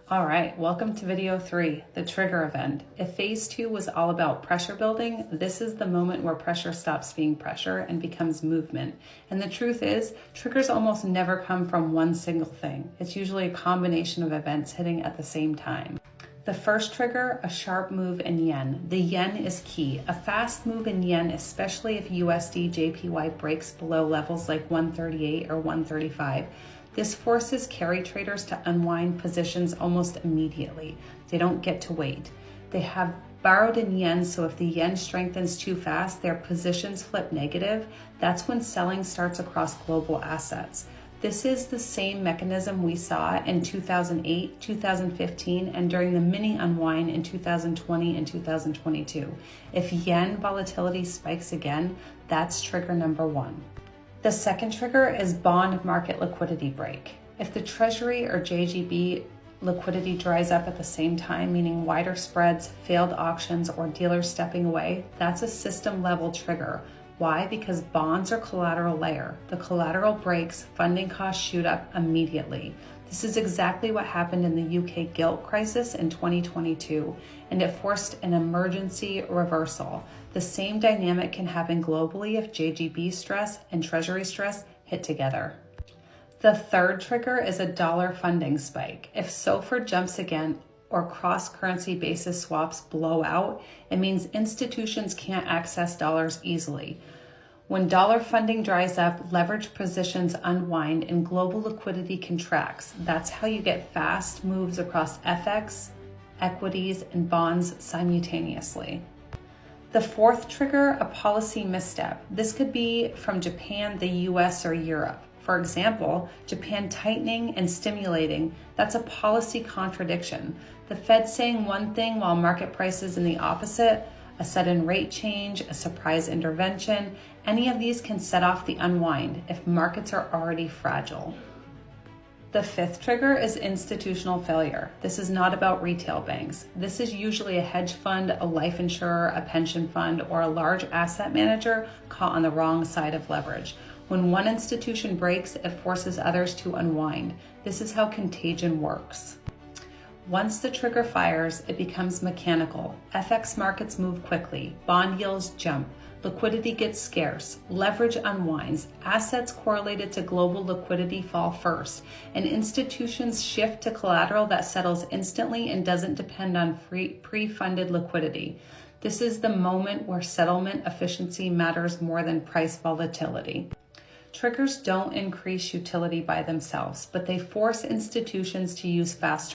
All right, welcome to video 3, the trigger event. If phase 2 was all about pressure building, this is the moment where pressure stops being pressure and becomes movement. And the truth is, triggers almost never come from one single thing. It's usually a combination of events hitting at the same time. The first trigger, a sharp move in yen. The yen is key. A fast move in yen, especially if USD JPY breaks below levels like 138 or 135. This forces carry traders to unwind positions almost immediately. They don't get to wait. They have borrowed in yen, so if the yen strengthens too fast, their positions flip negative. That's when selling starts across global assets. This is the same mechanism we saw in 2008, 2015, and during the mini unwind in 2020 and 2022. If yen volatility spikes again, that's trigger number 1. The second trigger is bond market liquidity break. If the Treasury or JGB liquidity dries up at the same time, meaning wider spreads, failed auctions, or dealers stepping away, that's a system level trigger. Why? Because bonds are collateral layer. The collateral breaks, funding costs shoot up immediately. This is exactly what happened in the UK gilt crisis in 2022, and it forced an emergency reversal. The same dynamic can happen globally if JGB stress and Treasury stress hit together. The third trigger is a dollar funding spike. If SOFR jumps again or cross-currency basis swaps blow out, it means institutions can't access dollars easily. When dollar funding dries up, leverage positions unwind and global liquidity contracts. That's how you get fast moves across FX, equities, and bonds simultaneously. The fourth trigger, a policy misstep. This could be from Japan, the US, or Europe. For example, Japan tightening and stimulating, that's a policy contradiction. The Fed saying one thing while market prices in the opposite, a sudden rate change, a surprise intervention, any of these can set off the unwind if markets are already fragile. The fifth trigger is institutional failure. This is not about retail banks. This is usually a hedge fund, a life insurer, a pension fund, or a large asset manager caught on the wrong side of leverage. When one institution breaks, it forces others to unwind. This is how contagion works. Once the trigger fires, it becomes mechanical. FX markets move quickly, bond yields jump, liquidity gets scarce, leverage unwinds, assets correlated to global liquidity fall first, and institutions shift to collateral that settles instantly and doesn't depend on pre-funded liquidity. This is the moment where settlement efficiency matters more than price volatility. Triggers don't increase utility by themselves, but they force institutions to use faster